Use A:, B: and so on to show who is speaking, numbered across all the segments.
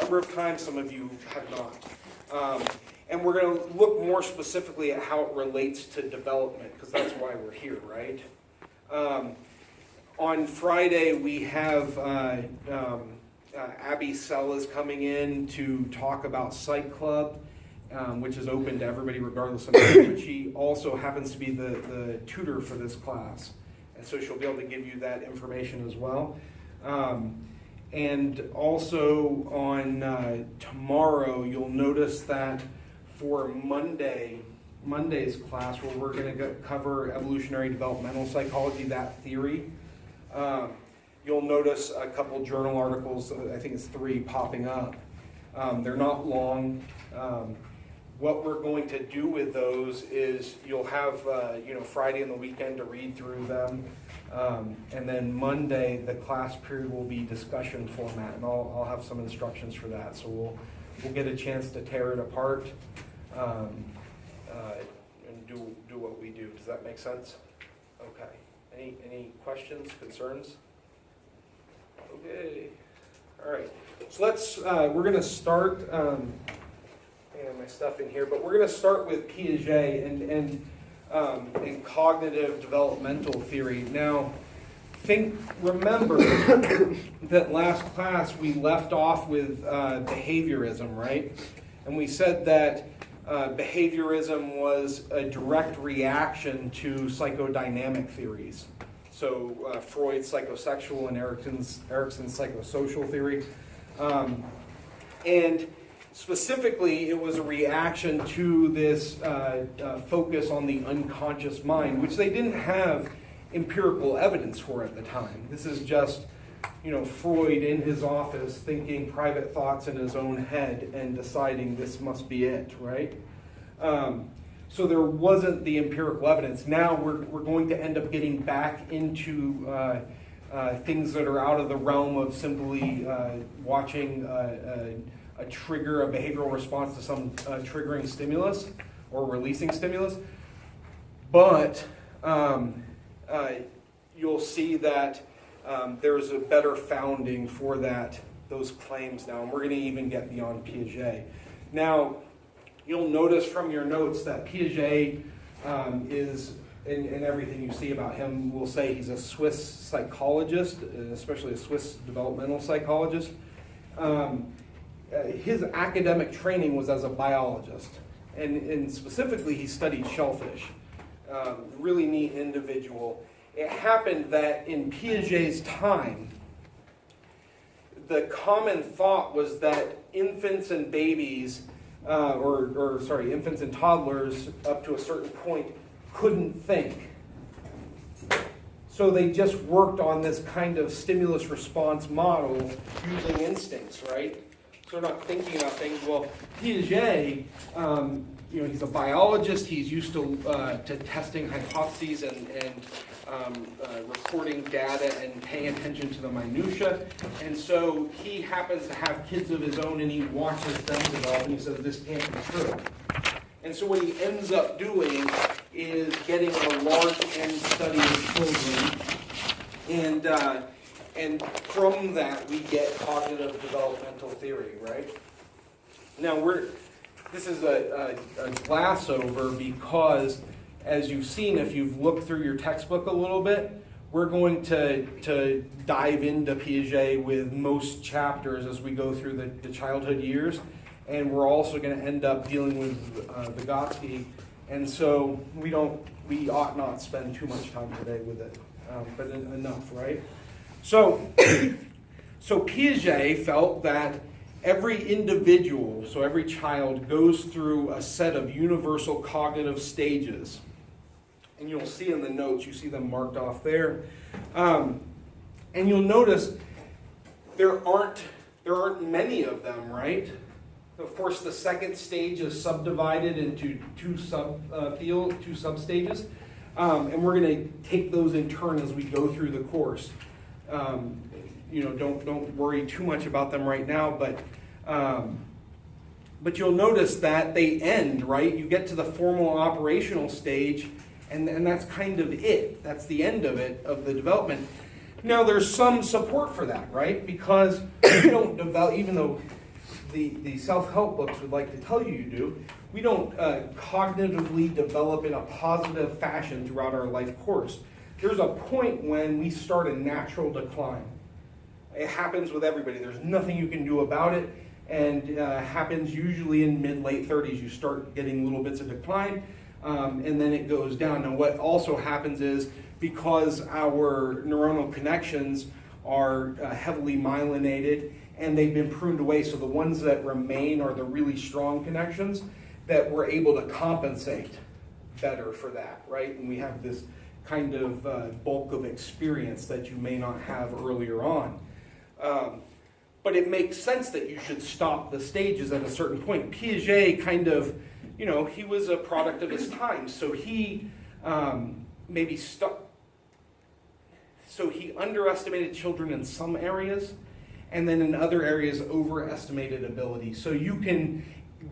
A: number of times, some of you have not. And we're going to look more specifically at how it relates to development, because that's why we're here, right? On Friday, we have Abby Sell is coming in to talk about Psych Club, which is open to everybody regardless of age, but she also happens to be the tutor for this class. And so she'll be able to give you that information as well. And also on tomorrow, you'll notice that for Monday's class, where we're going to cover evolutionary developmental psychology, that theory, you'll notice a couple journal articles, I think it's 3, popping up. They're not long. What we're going to do with those is you'll have Friday and the weekend to read through them, and then Monday the class period will be discussion format, and I'll have some instructions for that. So we'll get a chance to tear it apart and do what we do. Does that make sense? Okay. Any questions, concerns? Okay. All right. So we're going to start. I have my stuff in here, but we're going to start with Piaget and cognitive developmental theory. Now, remember that last class we left off with behaviorism, right? And we said that behaviorism was a direct reaction to psychodynamic theories. So Freud's psychosexual and Erickson's psychosocial theory. And specifically, it was a reaction to this focus on the unconscious mind, which they didn't have empirical evidence for at the time. This is just, Freud in his office thinking private thoughts in his own head and deciding this must be it, right? So there wasn't the empirical evidence. Now we're going to end up getting back into things that are out of the realm of simply watching a trigger, a behavioral response to some triggering stimulus or releasing stimulus. But you'll see that there's a better founding for those claims now, and we're going to even get beyond Piaget. Now, you'll notice from your notes that Piaget is, in everything you see about him, we'll say he's a Swiss psychologist, especially a Swiss developmental psychologist. His academic training was as a biologist, and specifically he studied shellfish. Really neat individual. It happened that in Piaget's time, the common thought was that infants and babies, infants and toddlers up to a certain point couldn't think. So they just worked on this kind of stimulus response model using instincts, right? So they're not thinking about things. Well, Piaget, he's a biologist. He's used to testing hypotheses and recording data and paying attention to the minutia. And so he happens to have kids of his own, and he watches them develop, and he says, this can't be true. And so what he ends up doing is getting a large N study of children, and from that we get cognitive developmental theory, right? Now this is a glass over because, as you've seen, if you've looked through your textbook a little bit, we're going to dive into Piaget with most chapters as we go through the childhood years, and we're also going to end up dealing with Vygotsky, and so we ought not spend too much time today with it, but enough, right? So Piaget felt that every individual, so every child, goes through a set of universal cognitive stages. And you'll see in the notes, you see them marked off there. And you'll notice there aren't many of them, right? Of course, the second stage is subdivided into two substages. And we're going to take those in turn as we go through the course. Don't worry too much about them right now, but you'll notice that they end, right? You get to the formal operational stage, and that's kind of it. That's the end of it, of the development. Now, there's some support for that, right? Because you don't develop, even though the self-help books would like to tell you do, we don't cognitively develop in a positive fashion throughout our life course. There's a point when we start a natural decline. It happens with everybody. There's nothing you can do about it, and happens usually in mid-late 30s. You start getting little bits of decline, and then it goes down. Now what also happens is, because our neuronal connections are heavily myelinated and they've been pruned away, so the ones that remain are the really strong connections that we're able to compensate better for that, right? And we have this kind of bulk of experience that you may not have earlier on. But it makes sense that you should stop the stages at a certain point. Piaget kind of, he was a product of his time, so he maybe stopped. So he underestimated children in some areas, and then in other areas overestimated ability. So you can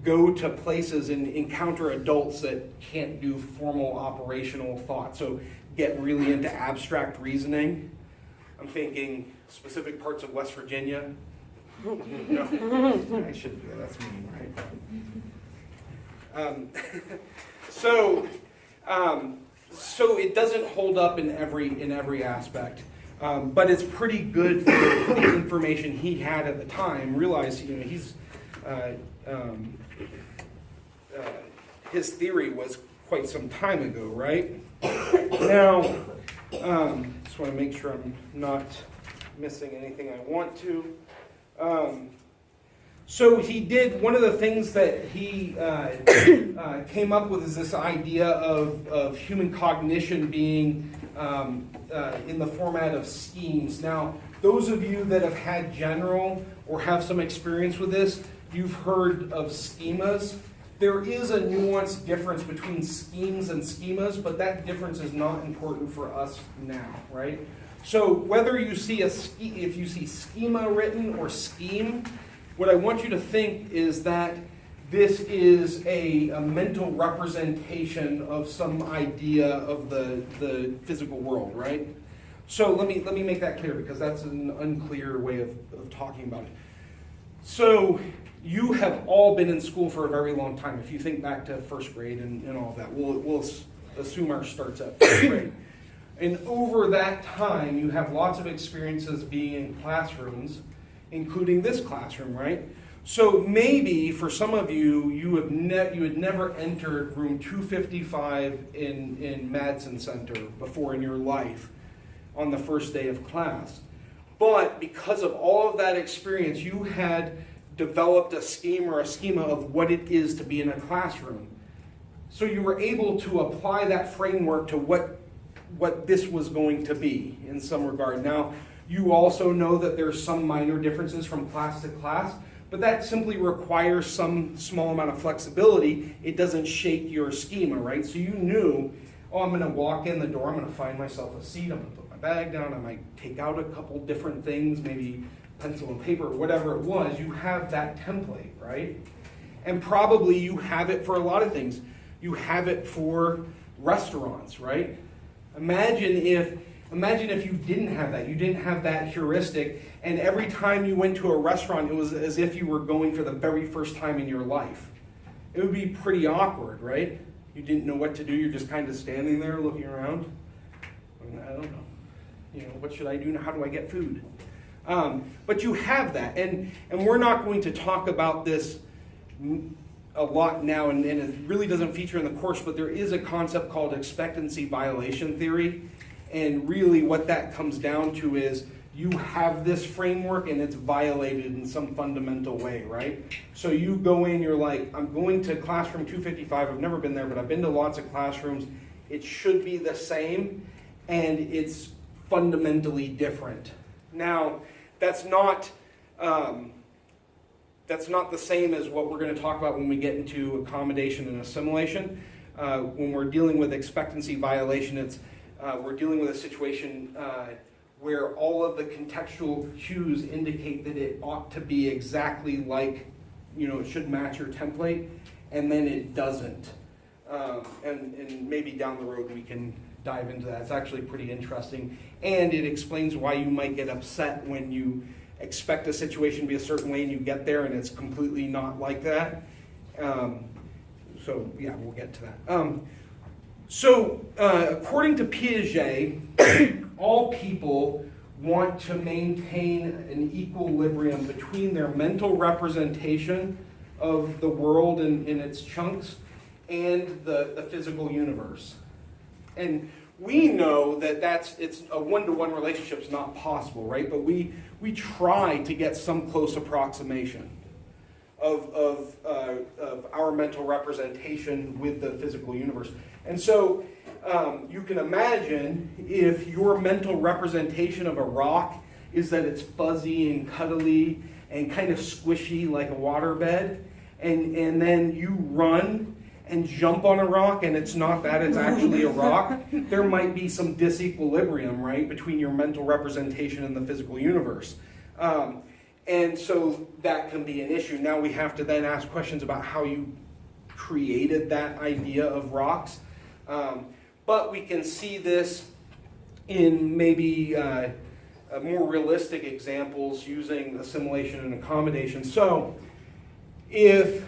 A: go to places and encounter adults that can't do formal operational thought. So get really into abstract reasoning. I'm thinking specific parts of West Virginia. No, I shouldn't do that. That's mean, right? So it doesn't hold up in every aspect, but it's pretty good for the information he had at the time. Realize, his theory was quite some time ago, right? Now, just want to make sure I'm not missing anything I want to. So he did, one of the things that he came up with is this idea of human cognition being in the format of schemes. Now, those of you that have had general or have some experience with this, you've heard of schemas. There is a nuanced difference between schemes and schemas, but that difference is not important for us now, right? So whether you see if you see schema written or scheme, what I want you to think is that this is a mental representation of some idea of the physical world, right? So let me make that clear, because that's an unclear way of talking about it. So you have all been in school for a very long time. If you think back to first grade and all of that, we'll assume ours starts at first grade. And over that time, you have lots of experiences being in classrooms, including this classroom, right? So maybe for some of you, you had never entered room 255 in Madsen Center before in your life on the first day of class. But because of all of that experience, you had developed a scheme or a schema of what it is to be in a classroom. So you were able to apply that framework to what this was going to be in some regard. Now, you also know that there's some minor differences from class to class, but that simply requires some small amount of flexibility. It doesn't shake your schema, right? So you knew, I'm going to walk in the door, I'm going to find myself a seat, I'm going to put my bag down, I might take out a couple different things, maybe pencil and paper, whatever it was. You have that template, right? And probably you have it for a lot of things. You have it for restaurants, right? Imagine if you didn't have that. You didn't have that heuristic, and every time you went to a restaurant, it was as if you were going for the very first time in your life. It would be pretty awkward, right? You didn't know what to do. You're just kind of standing there looking around. I don't know. What should I do now? How do I get food? But you have that, and we're not going to talk about this a lot now, and it really doesn't feature in the course, but there is a concept called expectancy violation theory. And really what that comes down to is you have this framework and it's violated in some fundamental way, right? So you go in, you're like, I'm going to classroom 255. I've never been there, but I've been to lots of classrooms. It should be the same, and it's fundamentally different. Now, that's not the same as what we're going to talk about when we get into accommodation and assimilation. When we're dealing with expectancy violation, we're dealing with a situation where all of the contextual cues indicate that it ought to be exactly like, it should match your template, and then it doesn't. And maybe down the road we can dive into that. It's actually pretty interesting, and it explains why you might get upset when you expect a situation to be a certain way and you get there and it's completely not like that. So yeah, we'll get to that. According to Piaget, all people want to maintain an equilibrium between their mental representation of the world in its chunks and the physical universe. And we know that it's a one-to-one relationship is not possible, right? But we try to get some close approximation of our mental representation with the physical universe. And so you can imagine if your mental representation of a rock is that it's fuzzy and cuddly and kind of squishy like a waterbed, and then you run and jump on a rock and it's not that, it's actually a rock, there might be some disequilibrium, right, between your mental representation and the physical universe. And so that can be an issue. Now we have to then ask questions about how you created that idea of rocks. But we can see this in maybe more realistic examples using assimilation and accommodation. So if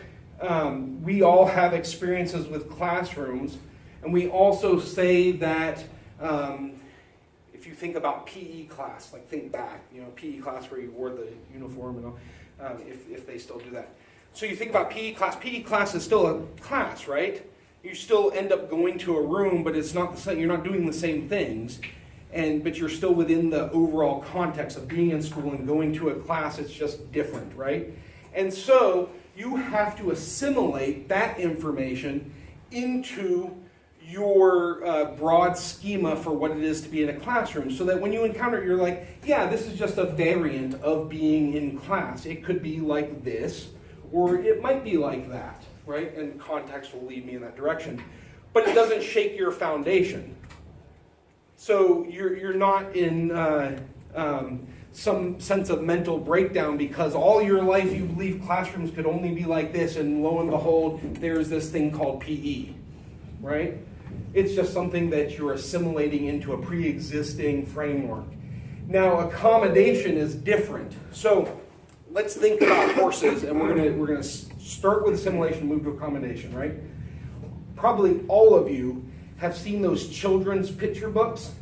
A: we all have experiences with classrooms, and we also say that if you think about PE class, like think back, PE class where you wore the uniform and all, if they still do that. So you think about PE class is still a class, right? You still end up going to a room, but it's not the same, you're not doing the same things, but you're still within the overall context of being in school and going to a class. It's just different, right? And so you have to assimilate that information into your broad schema for what it is to be in a classroom, so that when you encounter it, you're like, yeah, this is just a variant of being in class. It could be like this, or it might be like that, right? And context will lead me in that direction. But it doesn't shake your foundation. So you're not in some sense of mental breakdown because all your life you believe classrooms could only be like this, and lo and behold, there's this thing called PE, right? It's just something that you're assimilating into a pre-existing framework. Now, accommodation is different. So let's think about horses, and we're gonna start with assimilation, move to accommodation, right? Probably all of you have seen those children's picture books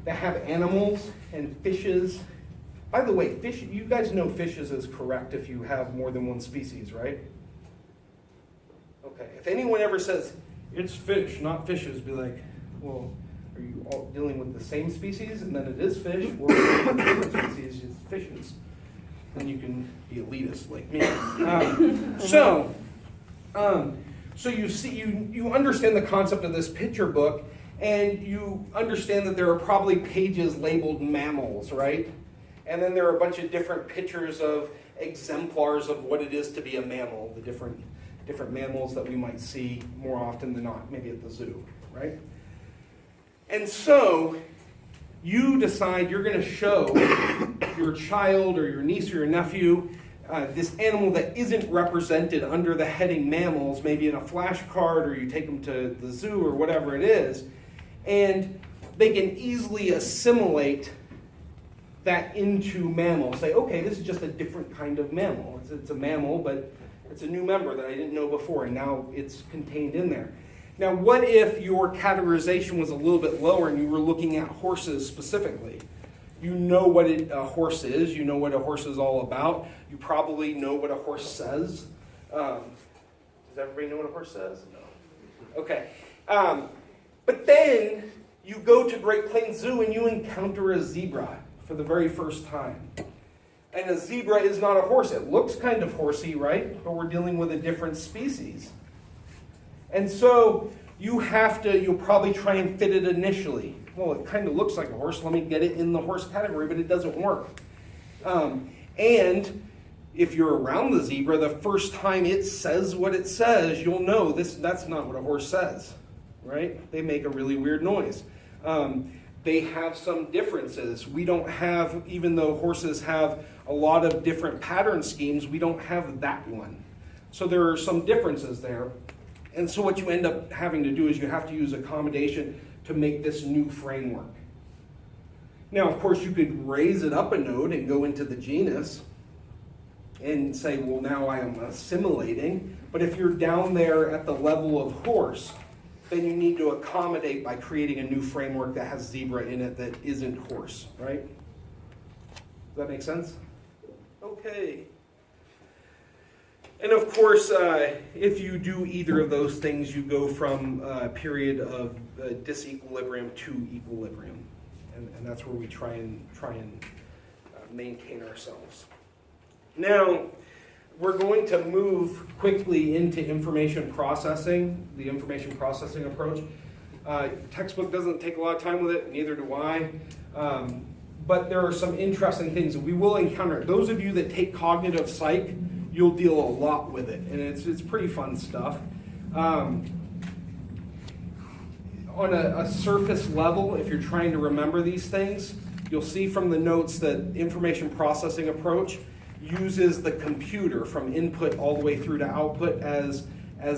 A: that have animals and fishes. By the way, fish, you guys know fishes is correct if you have more than one species, right? Okay, if anyone ever says, it's fish, not fishes, be like, well, are you all dealing with the same species and then it is fish, or different species, it's fishes? Then you can be elitist like me. So you see, you understand the concept of this picture book, and you understand that there are probably pages labeled mammals, right? And then there are a bunch of different pictures of exemplars of what it is to be a mammal, the different mammals that we might see more often than not, maybe at the zoo, right? And so you decide you're going to show your child or your niece or your nephew this animal that isn't represented under the heading mammals, maybe in a flashcard, or you take them to the zoo or whatever it is, and they can easily assimilate that into mammal. Say, okay, this is just a different kind of mammal. It's a mammal, but it's a new member that I didn't know before, and now it's contained in there. Now, what if your categorization was a little bit lower and you were looking at horses specifically? You know what a horse is. You know what a horse is all about. You probably know what a horse says. Does everybody know what a horse says? No. Okay. But then you go to Great Plains Zoo and you encounter a zebra for the very first time. And a zebra is not a horse. It looks kind of horsey, right? But we're dealing with a different species. And so you'll probably try and fit it initially. Well, it kind of looks like a horse. Let me get it in the horse category, but it doesn't work. And if you're around the zebra, the first time it says what it says, you'll know that's not what a horse says, right? They make a really weird noise. They have some differences. We don't have, even though horses have a lot of different pattern schemes, we don't have that one. So there are some differences there. And so what you end up having to do is you have to use accommodation to make this new framework. Now, of course, you could raise it up a node and go into the genus and say, well, now I am assimilating. But if you're down there at the level of horse, then you need to accommodate by creating a new framework that has zebra in it that isn't horse, right? Does that make sense? Okay. And of course, if you do either of those things, you go from a period of disequilibrium to equilibrium. And that's where we try and maintain ourselves. Now, we're going to move quickly into information processing, the information processing approach. Textbook doesn't take a lot of time with it, neither do I. But there are some interesting things that we will encounter. Those of you that take cognitive psych, you'll deal a lot with it, and it's pretty fun stuff. On a surface level, if you're trying to remember these things, you'll see from the notes that information processing approach uses the computer from input all the way through to output as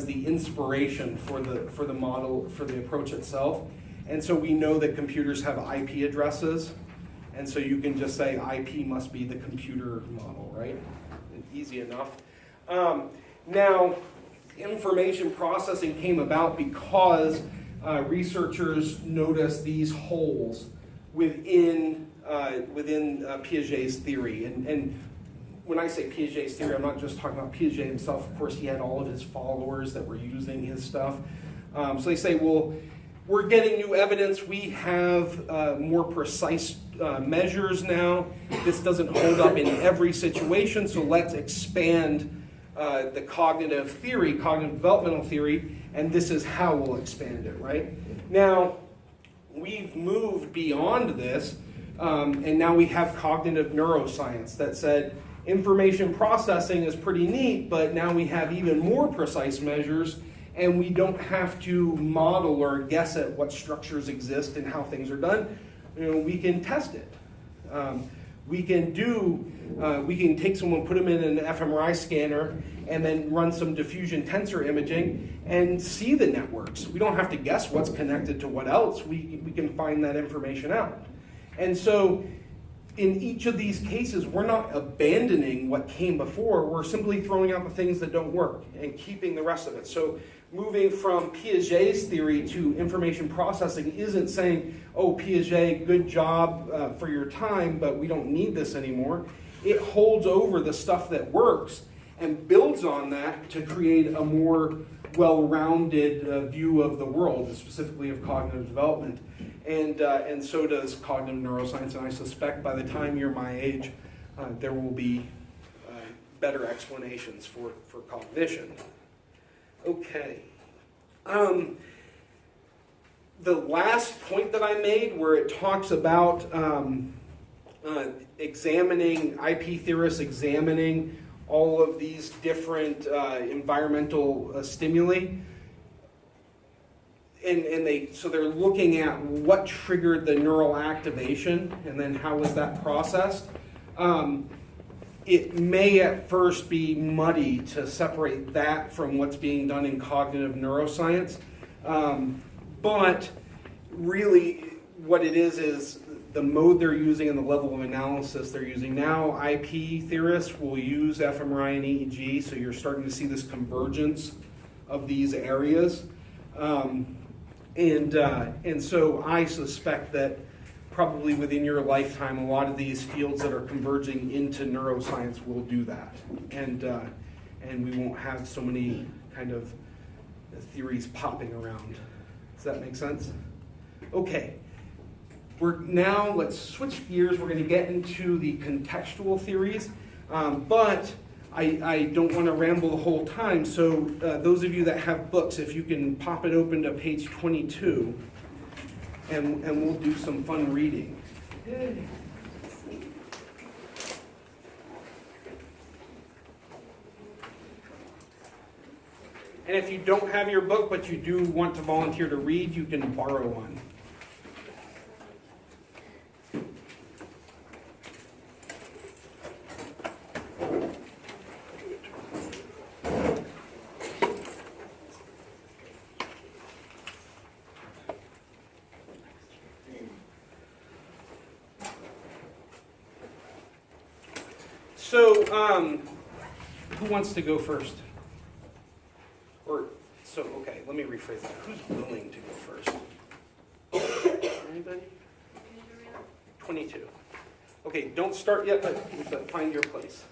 A: the inspiration for the model, for the approach itself. And so we know that computers have IP addresses, and so you can just say IP must be the computer model, right? Easy enough. Now, information processing came about because researchers noticed these holes within Piaget's theory. And when I say Piaget's theory, I'm not just talking about Piaget himself. Of course, he had all of his followers that were using his stuff. So they say, well, we're getting new evidence. We have more precise measures now. This doesn't hold up in every situation, so let's expand the cognitive theory, cognitive developmental theory, and this is how we'll expand it, right? Now, we've moved beyond this, and now we have cognitive neuroscience that said information processing is pretty neat, but now we have even more precise measures, and we don't have to model or guess at what structures exist and how things are done. We can test it. We can take someone, put them in an fMRI scanner, and then run some diffusion tensor imaging and see the networks. We don't have to guess what's connected to what else. We can find that information out. And so in each of these cases, we're not abandoning what came before. We're simply throwing out the things that don't work and keeping the rest of it. So moving from Piaget's theory to information processing isn't saying, oh, Piaget, good job for your time, but we don't need this anymore. It holds over the stuff that works and builds on that to create a more well-rounded view of the world, specifically of cognitive development. And so does cognitive neuroscience, and I suspect by the time you're my age, there will be better explanations for cognition. Okay. The last point that I made, where it talks about examining, IP theorists examining all of these different environmental stimuli, so they're looking at what triggered the neural activation and then how was that processed. It may at first be muddy to separate that from what's being done in cognitive neuroscience, but really what it is the mode they're using and the level of analysis they're using. Now IP theorists will use fMRI and EEG, so you're starting to see this convergence of these areas. And so I suspect that probably within your lifetime, a lot of these fields that are converging into neuroscience will do that. And we won't have so many kind of theories popping around. Does that make sense? Okay. Let's switch gears. We're going to get into the contextual theories. But I don't want to ramble the whole time, so those of you that have books, if you can pop it open to page 22, and we'll do some fun reading. Yay. And if you don't have your book, but you do want to volunteer to read, you can borrow one. So, who wants to go first? Okay, let me rephrase that. Who's willing to go first? Anybody? 22. Okay, don't start yet, but find your place.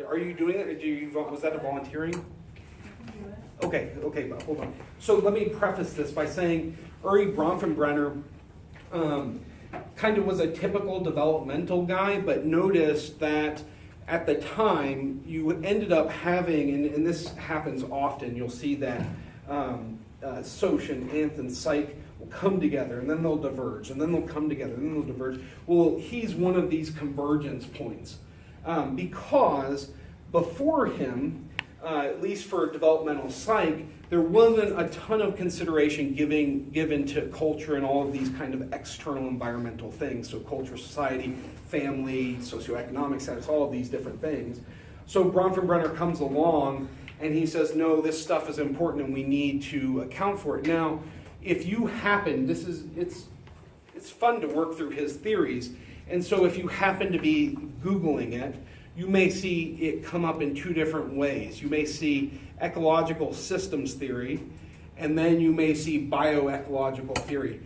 A: Are you doing it? Was that a volunteering? Okay, but hold on. So let me preface this by saying Uri Bronfenbrenner kind of was a typical developmental guy, but noticed that at the time you ended up having, and this happens often, you'll see that Soc and Anth and Psych will come together, and then they'll diverge, and then they'll come together, and then they'll diverge. Well, he's one of these convergence points because before him, at least for developmental psych, there wasn't a ton of consideration given to culture and all of these kind of external environmental things. So culture, society, family, socioeconomic status, all of these different things. So Bronfenbrenner comes along and he says, no, this stuff is important and we need to account for it. Now, if you happen, it's fun to work through his theories. And so if you happen to be Googling it, you may see it come up in two different ways. You may see ecological systems theory, and then you may see bioecological theory.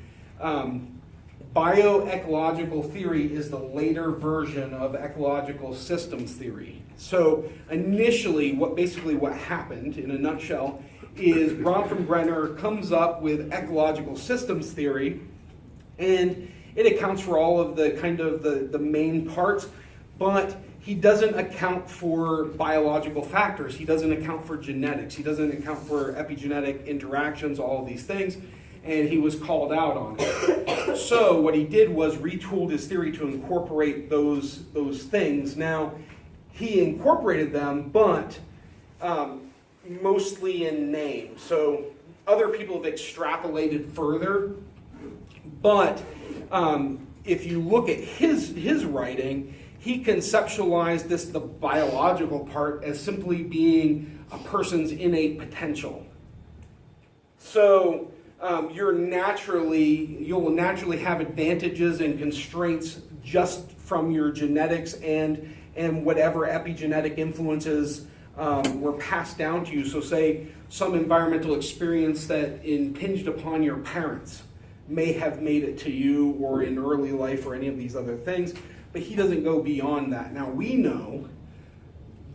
A: Bioecological theory is the later version of ecological systems theory. So initially, what happened, in a nutshell, is Bronfenbrenner comes up with ecological systems theory, and it accounts for all of the kind of the main parts, but he doesn't account for biological factors. He doesn't account for genetics. He doesn't account for epigenetic interactions, all of these things, and he was called out on it. So what he did was retooled his theory to incorporate those things. Now, he incorporated them, but mostly in name. So other people have extrapolated further, but if you look at his writing, he conceptualized the biological part as simply being a person's innate potential. So you'll naturally have advantages and constraints just from your genetics and whatever epigenetic influences were passed down to you. So say some environmental experience that impinged upon your parents may have made it to you, or in early life, or any of these other things. But he doesn't go beyond that. Now, we know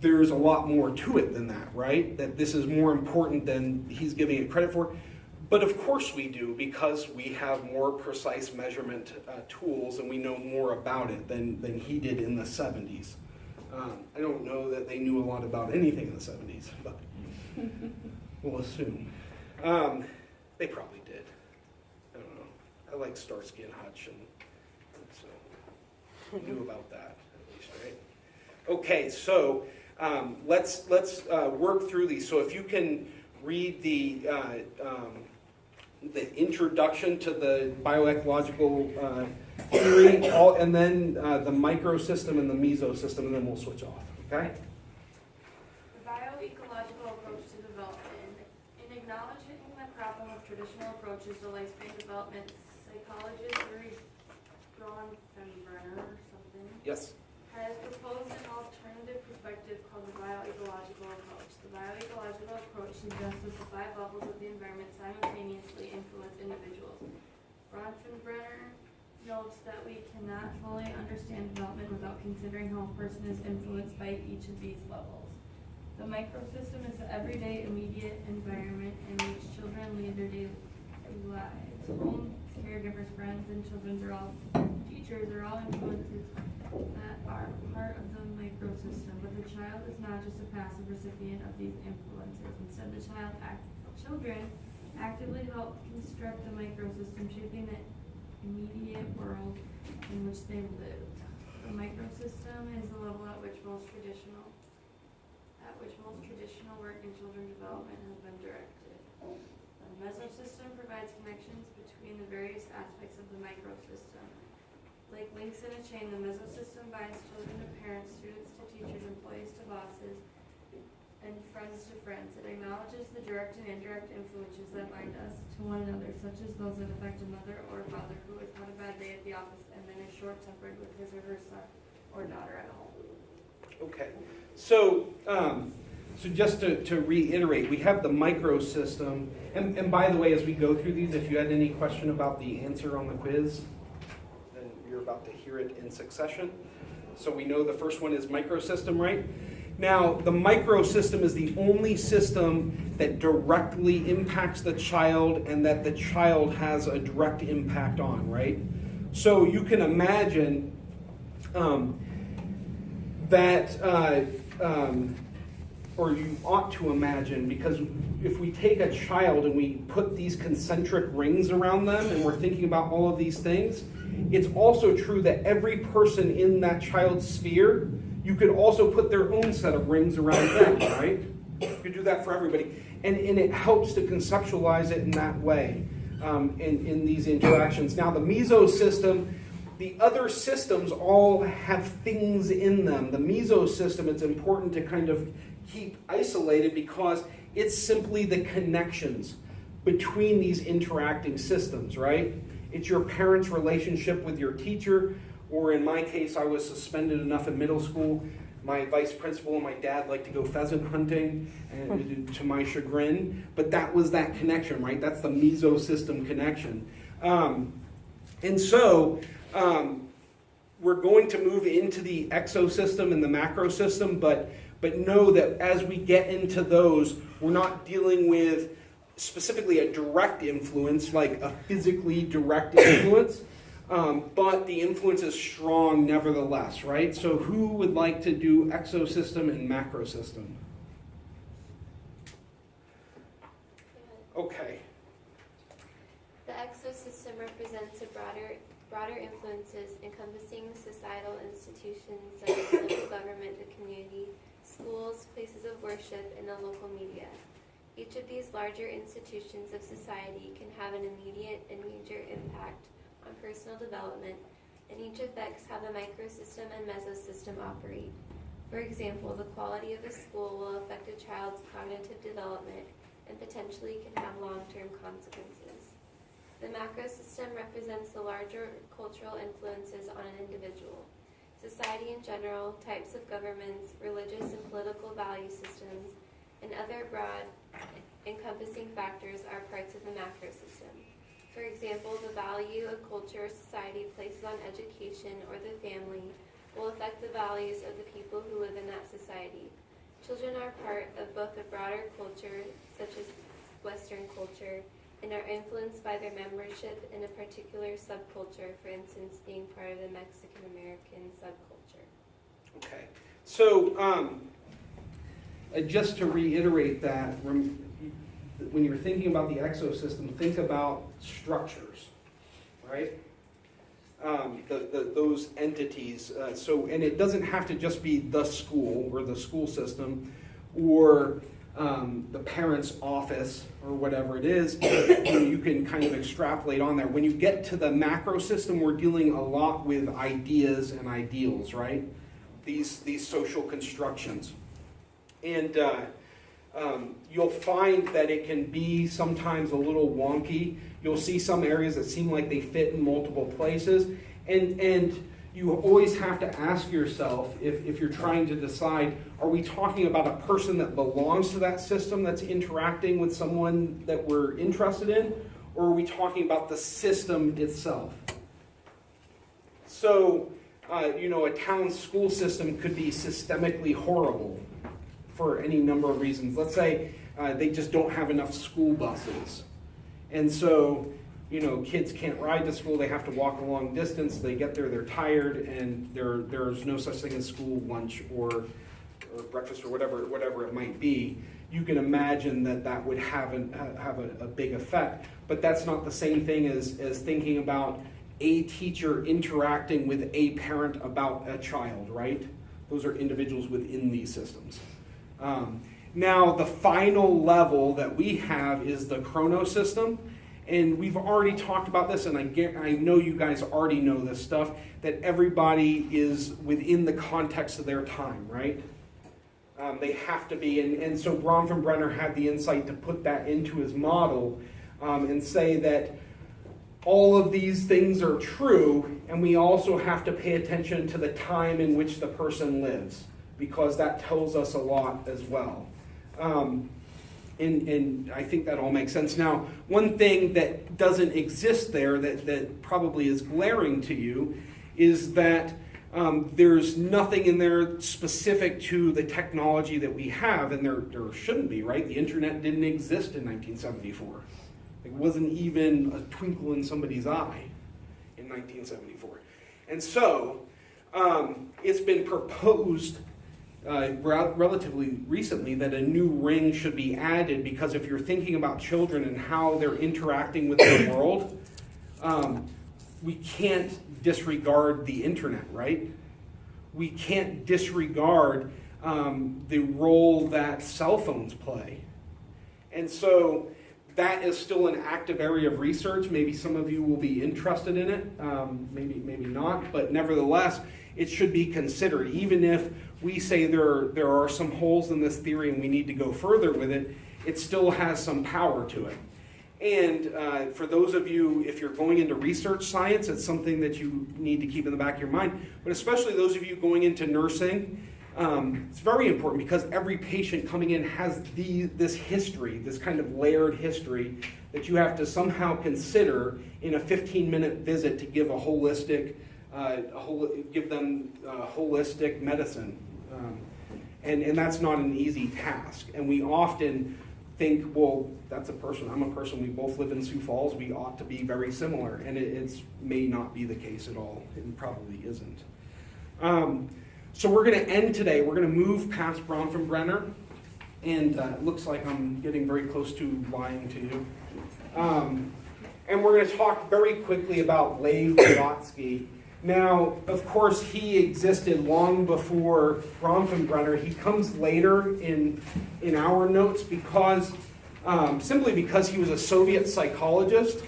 A: there's a lot more to it than that, right? That this is more important than he's giving it credit for. But of course we do, because we have more precise measurement tools and we know more about it than he did in the 70s. I don't know that they knew a lot about anything in the 70s, but we'll assume. They probably did. I don't know. I like Starsky and Hutch, and so knew about that at least, right? Okay, so let's work through these. So if you can read the introduction to the bioecological theory, and then the microsystem and the mesosystem, and then we'll switch off. Okay.
B: The bioecological approach to development. In acknowledging the problem of traditional approaches to lifespan development, psychologist Uri Bronfenbrenner or something
A: Yes.
B: has proposed an alternative perspective called the bioecological approach. The bioecological approach suggests that the 5 levels of the environment simultaneously influence individuals. Bronfenbrenner notes that we cannot fully understand development without considering how a person is influenced by each of these levels. The microsystem is the everyday immediate environment in which children lead their daily lives. Homes, caregivers, friends, and teachers are all influences that are part of the microsystem, but the child is not just a passive recipient of these influences. Instead, children actively help construct the microsystem, shaping the immediate world in which they live. The microsystem is the level at which most traditional work in children's development has been directed. The mesosystem provides connections between the various aspects of the microsystem. Like links in a chain, the mesosystem binds children to parents, students to teachers, employees to bosses, and friends to friends. It acknowledges the direct and indirect influences that bind us to one another, such as those that affect a mother or father who has had a bad day at the office and then is short-tempered with his or her son or daughter at home.
A: Okay, so just to reiterate, we have the microsystem, and by the way, as we go through these, if you had any question about the answer on the quiz, then you're about to hear it in succession. So we know the first one is microsystem, right? Now, the microsystem is the only system that directly impacts the child and that the child has a direct impact on, right? So you can imagine or you ought to imagine, because if we take a child and we put these concentric rings around them and we're thinking about all of these things, it's also true that every person in that child's sphere, you could also put their own set of rings around them, right? You could do that for everybody. And it helps to conceptualize it in that way, in these interactions. Now, the mesosystem, the other systems all have things in them. The mesosystem, it's important to kind of keep isolated because it's simply the connections between these interacting systems, right? It's your parents' relationship with your teacher, or in my case, I was suspended enough in middle school. My vice principal and my dad liked to go pheasant hunting, and to my chagrin, but that was that connection, right? That's the mesosystem connection. And so, we're going to move into the exosystem and the macrosystem, but know that as we get into those, we're not dealing with specifically a direct influence, like a physically direct influence, but the influence is strong nevertheless, right? So who would like to do exosystem and macrosystem? Okay.
C: The exosystem represents a broader influences encompassing societal institutions such as local government, the community, schools, places of worship, and the local media. Each of these larger institutions of society can have an immediate and major impact on personal development, and each affects how the microsystem and mesosystem operate. For example, the quality of a school will affect a child's cognitive development and potentially can have long-term consequences. The macrosystem represents the larger cultural influences on an individual. Society in general, types of governments, religious and political value systems, and other broad encompassing factors are parts of the macrosystem. For example, the value a culture or society places on education or the family will affect the values of the people who live in that society. Children are part of both a broader culture, such as Western culture, and are influenced by their membership in a particular subculture, for instance, being part of the Mexican-American subculture.
A: Okay. So, just to reiterate that, when you're thinking about the exosystem, think about structures, right? Those entities. And it doesn't have to just be the school or the school system or the parent's office or whatever it is. You can kind of extrapolate on there. When you get to the macro system, we're dealing a lot with ideas and ideals, right? These social constructions. And you'll find that it can be sometimes a little wonky. You'll see some areas that seem like they fit in multiple places. And you always have to ask yourself, if you're trying to decide, are we talking about a person that belongs to that system that's interacting with someone that we're interested in? Or are we talking about the system itself? So, a town school system could be systemically horrible for any number of reasons. Let's say they just don't have enough school buses. And so, kids can't ride to school, they have to walk a long distance, they get there, they're tired, and there's no such thing as school lunch or breakfast or whatever it might be. You can imagine that would have a big effect. But that's not the same thing as thinking about a teacher interacting with a parent about a child, right? Those are individuals within these systems. Now, the final level that we have is the chronosystem. And we've already talked about this, and I know you guys already know this stuff, that everybody is within the context of their time, right? They have to be, and so Bronfenbrenner had the insight to put that into his model and say that all of these things are true, and we also have to pay attention to the time in which the person lives. because that tells us a lot as well. And I think that all makes sense. Now, one thing that doesn't exist there that probably is glaring to you is that there's nothing in there specific to the technology that we have, and there shouldn't be, right? The internet didn't exist in 1974. It wasn't even a twinkle in somebody's eye in 1974. And so, it's been proposed relatively recently that a new ring should be added, because if you're thinking about children and how they're interacting with the world, we can't disregard the internet, right? We can't disregard the role that cell phones play. And so that is still an active area of research. Maybe some of you will be interested in it, maybe not, but nevertheless, it should be considered. Even if we say there are some holes in this theory and we need to go further with it, it still has some power to it. And for those of you, if you're going into research science, it's something that you need to keep in the back of your mind. But especially those of you going into nursing, it's very important, because every patient coming in has this history, this kind of layered history that you have to somehow consider in a 15-minute visit to give give them holistic medicine. And that's not an easy task. And we often think, well, that's a person, I'm a person, we both live in Sioux Falls, we ought to be very similar. And it may not be the case at all. It probably isn't. So we're going to end today. We're going to move past Bronfenbrenner. And it looks like I'm getting very close to lying to you. And we're going to talk very quickly about Lev Vygotsky. Now, of course, he existed long before Bronfenbrenner. He comes later in our notes because simply because he was a Soviet psychologist,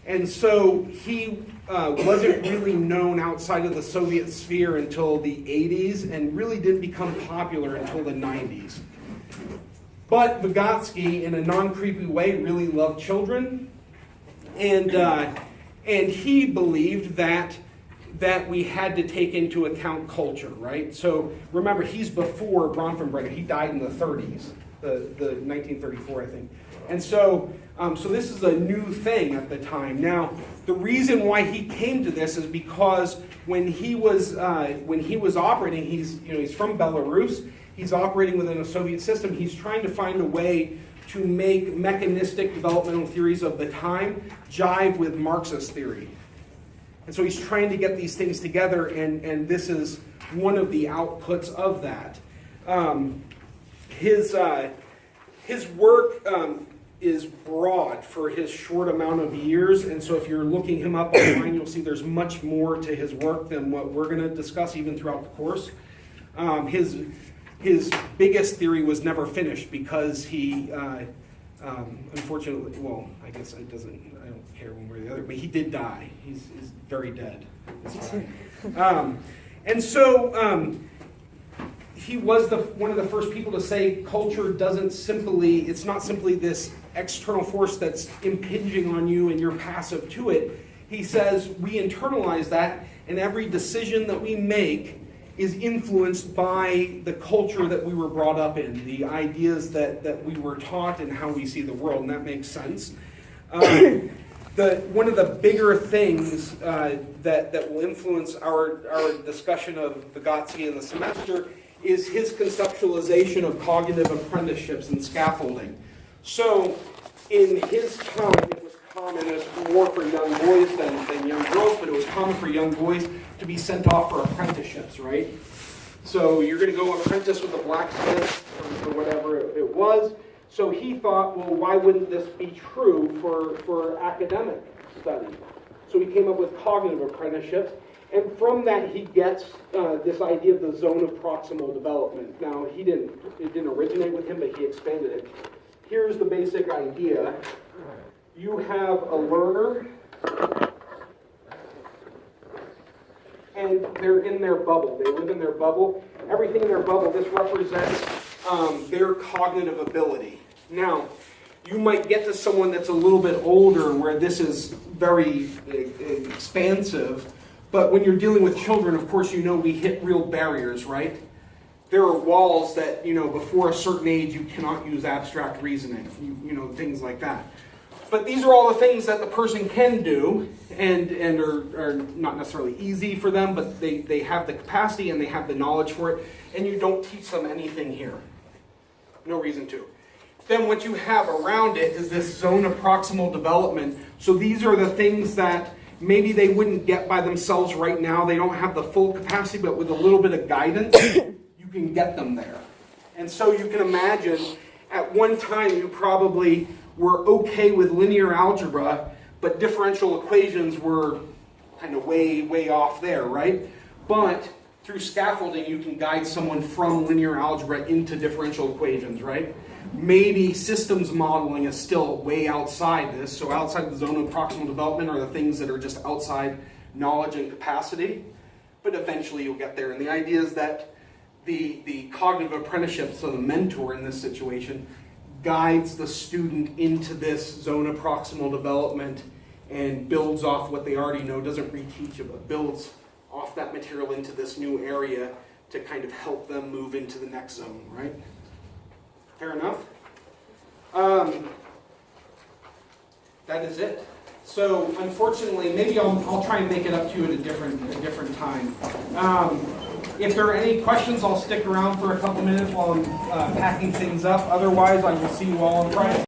A: and so he wasn't really known outside of the Soviet sphere until the 80s, and really didn't become popular until the 90s. But Vygotsky, in a non-creepy way, really loved children, and he believed that we had to take into account culture, right? So remember, he's before Bronfenbrenner. He died in the 30s, the 1934, I think. And so this is a new thing at the time. Now, the reason why he came to this is because when he was operating, he's from Belarus. He's operating within a Soviet system. He's trying to find a way to make mechanistic developmental theories of the time jive with Marxist theory. And so he's trying to get these things together, and this is one of the outputs of that. His work is broad for his short amount of years, and so if you're looking him up online, you'll see there's much more to his work than what we're going to discuss even throughout the course. His biggest theory was never finished because he, unfortunately, well, I guess I don't care one way or the other, but he did die. He's very dead. And so he was one of the first people to say culture it's not simply this external force that's impinging on you and you're passive to it. He says we internalize that, and every decision that we make is influenced by the culture that we were brought up in, the ideas that we were taught and how we see the world, and that makes sense. One of the bigger things that will influence our discussion of Vygotsky in the semester is his conceptualization of cognitive apprenticeships and scaffolding. So in his time, it was common, as more for young boys than young girls, but it was common for young boys to be sent off for apprenticeships, right? So you're going to go apprentice with a blacksmith or whatever it was. So he thought, well, why wouldn't this be true for academic study? So he came up with cognitive apprenticeships, and from that he gets this idea of the zone of proximal development. Now, it didn't originate with him, but he expanded it. Here's the basic idea. You have a learner, and they're in their bubble. They live in their bubble. Everything in their bubble, this represents their cognitive ability. Now, you might get to someone that's a little bit older where this is very expansive, but when you're dealing with children, of course, you know we hit real barriers, right? there are walls that, before a certain age you cannot use abstract reasoning, things like that. But these are all the things that the person can do and are not necessarily easy for them, but they have the capacity and they have the knowledge for it, and you don't teach them anything here. No reason to. Then what you have around it is this zone of proximal development. So these are the things that maybe they wouldn't get by themselves right now. They don't have the full capacity, but with a little bit of guidance, you can get them there. And so you can imagine at one time you probably were okay with linear algebra, but differential equations were kind of way off there, right? But through scaffolding, you can guide someone from linear algebra into differential equations, right? Maybe systems modeling is still way outside this, so outside of the zone of proximal development are the things that are just outside knowledge and capacity, but eventually you'll get there. And the idea is that the cognitive apprenticeship, so the mentor in this situation, guides the student into this zone of proximal development and builds off what they already know, doesn't reteach it, but builds off that material into this new area to kind of help them move into the next zone, right? Fair enough? That is it. So unfortunately, maybe I'll try and make it up to you at a different time. If there are any questions, I'll stick around for a couple minutes while I'm packing things up. Otherwise, I will see you all on Friday.